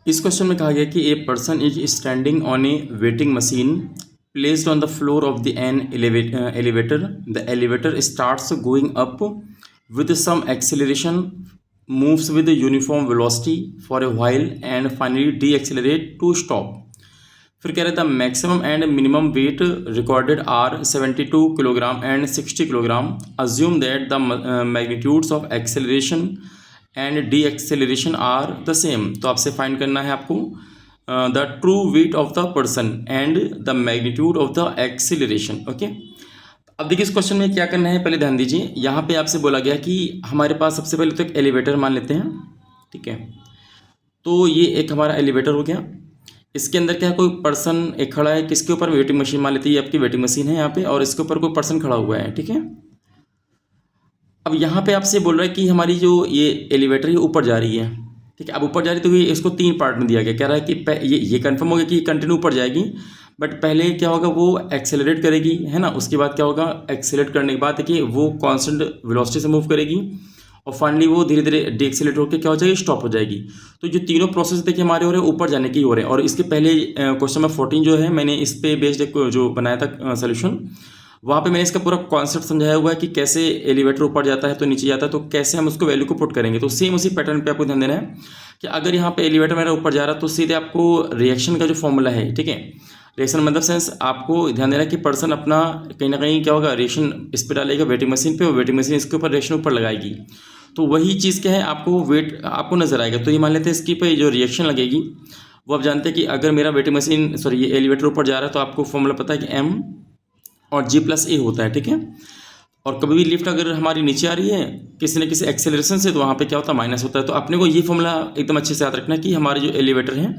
इस क्वेश्चन में कहा गया कि a person is standing on A waiting machine placed on the floor of the an elevator. The elevator starts going up with some acceleration, moves with a uniform velocity for a while and finally deaccelerate to stop. फिर कह रहे था maximum and minimum weight recorded are 72 kilogram and 60 kilogram. Assume that the magnitudes of acceleration and deceleration are the same. तो आपसे find करना है आपको the true weight of the person and the magnitude of the acceleration. Okay, अब देखिए इस question में क्या करना है, पहले ध्यान दीजिए. यहाँ पे आपसे बोला गया कि हमारे पास सबसे पहले तो एक एलिवेटर मान लेते हैं, ठीक है. तो ये एक हमारा एलिवेटर हो गया. इसके अंदर क्या है, कोई पर्सन एक खड़ा है. किसके ऊपर? वेटिंग मशीन मान लेते हैं. ये आपकी वेटिंग मशीन है यहाँ पे, और इसके ऊपर कोई पर्सन खड़ा हुआ है, ठीक है. अब यहाँ पे आपसे बोल रहा है कि हमारी जो ये एलिवेटर है ऊपर जा रही है, ठीक है. अब ऊपर जा रही है तो ये इसको 3 पार्ट में दिया गया. कह रहा है कि ये कंफर्म हो गया कि ये कंटिन्यू ऊपर जाएगी, बट पहले क्या होगा, वो एक्सेलरेट करेगी, है ना. उसके बाद क्या होगा, एक्सेलरेट करने के बाद देखिए वो कांस्टेंट वेलोसिटी से मूव करेगी, और फाइनली वो धीरे धीरे डीएक्सेलरेट होकर क्या हो जाएगी, स्टॉप हो जाएगी. तो जो तीनों प्रोसेस देखिए हमारे हो रहे हैं ऊपर जाने के ही हो रहे हैं. और इसके पहले क्वेश्चन नंबर 14 जो है, मैंने इस पे बेस्ड एक जो बनाया था सोल्यूशन, वहाँ पे मैंने इसका पूरा कॉन्सेप्ट समझाया हुआ है कि कैसे एलिवेटर ऊपर जाता है तो नीचे जाता है, तो कैसे हम उसको वैल्यू को पुट करेंगे. तो सेम उसी पैटर्न पे आपको ध्यान देना है कि अगर यहाँ पे एलिवेटर मेरा ऊपर जा रहा है तो सीधे आपको रिएक्शन का जो फॉर्मूला है, ठीक है, रिएक्शन मतलब सेंस आपको ध्यान देना है कि पर्सन अपना कहीं ना कहीं क्या होगा, रिएक्शन इस पर डालेगा वेटिंग मशीन पे, और वेटिंग मशीन इसके ऊपर रिएक्शन ऊपर लगाएगी. तो वही चीज़ क्या है, आपको वेट आपको नजर आएगा. तो ये मान लेते हैं इसकी पे जो रिएक्शन लगेगी वो आप जानते हैं कि अगर मेरा वेटिंग मशीन ये एलिवेटर ऊपर जा रहा है तो आपको फॉर्मूला पता है कि एम और जी प्लस ए होता है, ठीक है. और कभी भी लिफ्ट अगर हमारी नीचे आ रही है किसी न किसी एक्सेलरेशन से, तो वहाँ पे क्या होता है, माइनस होता है. तो अपने को ये फॉर्मूला एकदम अच्छे से याद रखना है कि हमारी जो एलिवेटर है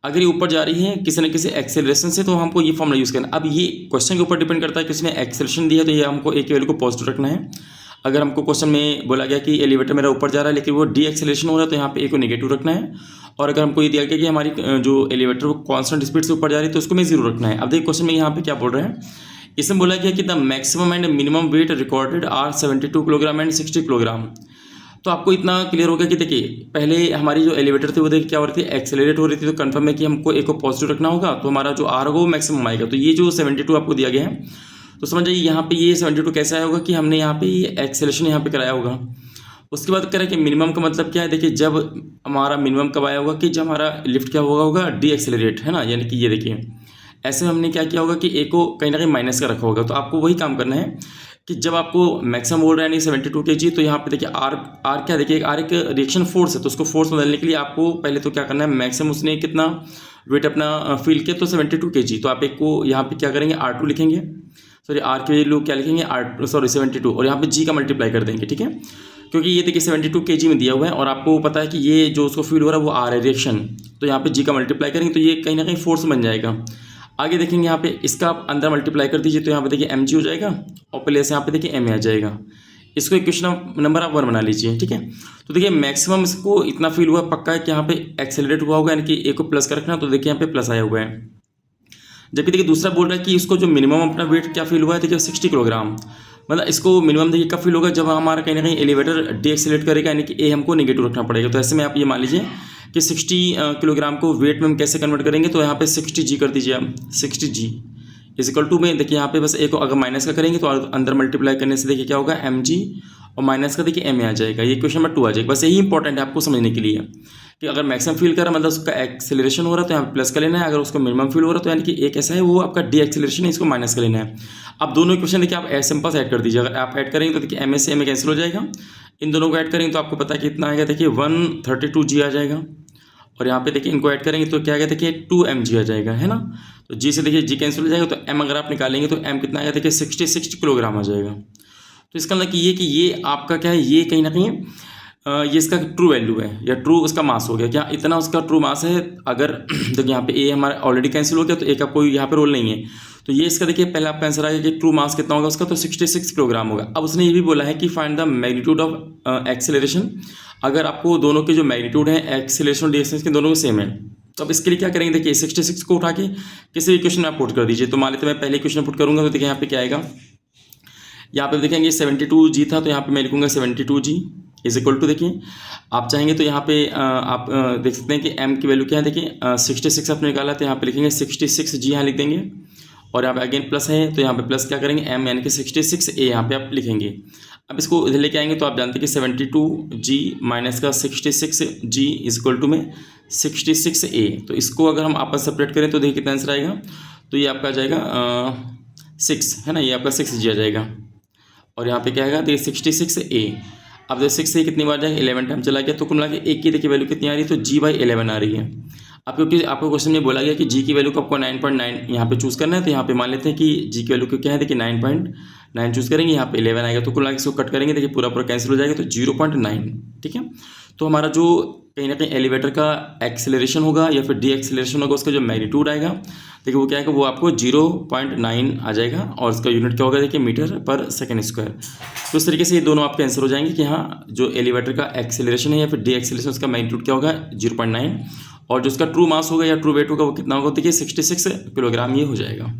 अगर ये ऊपर जा रही है किसी न किसी एक्सेलरेशन से, तो हमको ये फॉर्मूला यूज़ करना है. अब ये क्वेश्चन के ऊपर डिपेंड करता है कि उसने एक्सेलरेशन दिया तो ये हमको एक वैल्यू को पॉजिटिव रखना है. अगर हमको क्वेश्चन में बोला गया कि एलिवेटर मेरा ऊपर जा रहा है लेकिन वो डी एक्सेलरेशन हो रहा है, तो यहाँ पे ए को नेगेटिव रखना है. और अगर हमको ये दिया गया कि हमारी जो एलिवेटर वो कांस्टेंट स्पीड से ऊपर जा रही है तो उसको में 0 रखना है. अब देखिए क्वेश्चन में यहाँ पे क्या बोल रहे हैं, इसमें बोला गया कि the maximum and minimum weight recorded are 72 kilogram and 60 kilogram. तो आपको इतना क्लियर हो गया कि देखिए पहले हमारी जो एलिवेटर थी वो देखिए क्या हो रही थी, एक्सेलरेट हो रही थी. तो कंफर्म है कि हमको एक को पॉजिटिव रखना होगा, तो हमारा जो आर होगा वो मैक्सिमम आएगा. तो ये जो 72 आपको दिया गया है, तो समझ जाइए यहाँ पे ये 72 कैसे आया होगा कि हमने यहाँ पे ये एक्सेलरेशन यहाँ पे कराया होगा. उसके बाद करें कि मिनिमम का मतलब क्या है, देखिए जब हमारा मिनिमम कब आया होगा कि जब हमारा लिफ्ट क्या होगा डी एक्सेलरेट, है ना. यानी कि ये देखिए ऐसे में हमने क्या किया होगा कि ए को कहीं ना कहीं माइनस का रखा होगा. तो आपको वही काम करना है कि जब आपको मैक्सिमम बोल रहा है नहीं 72 kg, तो यहाँ पे देखिए आर क्या देखिए आर एक रिएक्शन फोर्स है. तो उसको फोर्स बदलने के लिए आपको पहले तो क्या करना है, मैक्सिमम उसने कितना वेट अपना फील किया तो 72 kg. तो आप एक को यहाँ पे क्या करेंगे, R2 लिखेंगे, आर की वैल्यू क्या लिखेंगे, 72, और यहाँ पे जी का मल्टीप्लाई कर देंगे, ठीक है. क्योंकि ये देखिए 72 kg में दिया हुआ है और आपको पता है कि ये जो उसको फील हो रहा है वो आर है रिएक्शन. तो यहाँ पे जी का मल्टीप्लाई करेंगे तो ये कहीं ना कहीं फोर्स बन जाएगा. आगे देखेंगे यहाँ पे इसका आप अंदर मल्टीप्लाई कर दीजिए, तो यहाँ पे देखिए एम जी हो जाएगा, और प्लस यहाँ पे देखिए एम ए आ जाएगा. इसको इक्वेशन नंबर आप 1 बना लीजिए, ठीक है. तो देखिए मैक्सिमम इसको इतना फील हुआ पक्का है कि यहाँ पे एक्सेलरेट हुआ होगा, यानी कि ए को प्लस का रखना. तो देखिए यहाँ पे प्लस आया हुआ है. जबकि देखिए दूसरा बोल रहा है कि इसको जो मिनिमम अपना वेट क्या फील हुआ है, देखिए 60 किलोग्राम. मतलब इसको मिनिमम देखिए कब फील होगा, जब हमारा कहीं ना कहीं एलिवेटर डी एक्सेलरेट करेगा, यानी कि ए हमको नेगेटिव रखना पड़ेगा. तो ऐसे में आप ये मान लीजिए कि 60 किलोग्राम को वेट में हम कैसे कन्वर्ट करेंगे. तो यहाँ पे 60 जी कर दीजिए आप, 60 जी इजिकल टू में देखिए यहाँ पे बस ए को अगर माइनस का करेंगे तो अंदर मल्टीप्लाई करने से देखिए क्या होगा, एम जी, और माइनस का देखिए एम ए आ जाएगा. ये क्वेश्चन नंबर 2 आ जाएगा. बस यही इंपॉर्टेंट है आपको समझने के लिए कि अगर मैक्सिमम फील कर रहा है मतलब उसका एक्सेलरेशन हो रहा है तो यहाँ पे प्लस का लेना है. अगर उसको मिनिमम फील हो रहा है तो यानी कि एक ऐसा है वो आपका डी एक्सेलरेशन है, इसको माइनस का लेना है. अब दोनों इक्वेशन देखिए आप सिंपल ऐड कर दीजिए. अगर आप ऐड करेंगे तो देखिए एम ए से एम ए कैंसिल हो जाएगा. इन दोनों को ऐड करेंगे तो आपको पता है कितना आएगा, देखिए 132 जी आ जाएगा. और यहाँ पे देखिए इनको ऐड करेंगे तो क्या आएगा, देखिए 2 एम जी आ जाएगा, है ना. तो जी से देखिए जी कैंसिल हो जाएगा, तो एम अगर आप निकालेंगे तो एम कितना आएगा, देखिए 66 किलोग्राम आ जाएगा. तो इसका मतलब कि ये आपका क्या है, ये कहीं ना कहीं ये इसका ट्रू वैल्यू है या ट्रू उसका मास हो गया. क्या इतना उसका ट्रू मास है. अगर देखिए यहाँ पे ए हमारा ऑलरेडी कैंसिल हो गया तो ए का कोई यहाँ पे रोल नहीं है. तो ये इसका देखिए पहले आपका आंसर आएगा कि ट्रू मास कितना होगा उसका, तो 66 किलोग्राम होगा. अब उसने ये भी बोला है कि find the magnitude of acceleration. अगर आपको दोनों के जो मैग्नीट्यूड है एक्सेलरेशन और डिस्टेंस के दोनों सेम है, तो अब इसके लिए क्या करेंगे, देखिए 66 को उठा के किसी भी क्वेश्चन में आप पुट कर दीजिए. तो मान लेते मैं पहले क्वेश्चन पुट करूँगा तो देखिए यहाँ पे क्या आएगा, यहाँ पे देखेंगे 72 जी था तो यहाँ पे मैं लिखूंगा 72 जी, इज इक्वल टू, देखिए आप चाहेंगे तो यहाँ पे आप देख सकते हैं कि m की वैल्यू क्या है। देखिए 66 आपने निकाला तो यहाँ पे लिखेंगे 66 जी, यहाँ लिख देंगे, और यहाँ पे अगेन प्लस है तो यहाँ पे प्लस क्या करेंगे m यानी कि 66 a यहाँ पे आप लिखेंगे। अब इसको इधर लेके आएंगे तो आप जानते हैं कि 72 जी माइनस का 66 जी इज इक्वल टू में 66 a। तो इसको अगर हम आपस सेपरेट करें तो देखिए कितना आंसर आएगा, तो ये आपका आ जाएगा 6 है ना, ये आपका 6 जी आ जाएगा, और यहाँ पे क्या आएगा देखिए 66 a। अब देखो 6 से कितनी बार जाएगा, 11 टाइम चला गया, तो कुल मिला के एक की देखिए वैल्यू कितनी आ रही है, तो g/11 आ रही है। अब क्योंकि आपको क्वेश्चन में बोला गया कि g की वैल्यू को आपको 9.9 यहाँ पे चूज़ करना है, तो यहाँ पे मान लेते हैं कि g की वैल्यू क्या है, देखिए 9.9 चूज़ करेंगे, यहाँ पे 11 आएगा, तो कुल मिला के इसको कट करेंगे, देखिए पूरा पूरा कैंसिल हो जाएगा, तो 0.9। ठीक है, तो हमारा जो कहीं ना कहीं एलिवेटर का एक्सेलरेशन होगा या फिर डी एक्सेलरेशन होगा, उसका जो मैग्नीट्यूड आएगा देखिए वो क्या आएगा, वो आपको 0.9 आ जाएगा, और उसका यूनिट क्या होगा देखिए मीटर पर सेकेंड स्क्वायर। तो इस तरीके से ये दोनों आपके आंसर हो जाएंगे कि हाँ जो एलिवेटर का एक्सेलरेशन है या फिर डी एक्सेलरेशन, उसका मैग्नीट्यूड क्या होगा 0.9, और जो उसका ट्रू मास होगा या ट्रू वेट होगा वो कितना होगा देखिए 66 किलोग्राम ये हो जाएगा।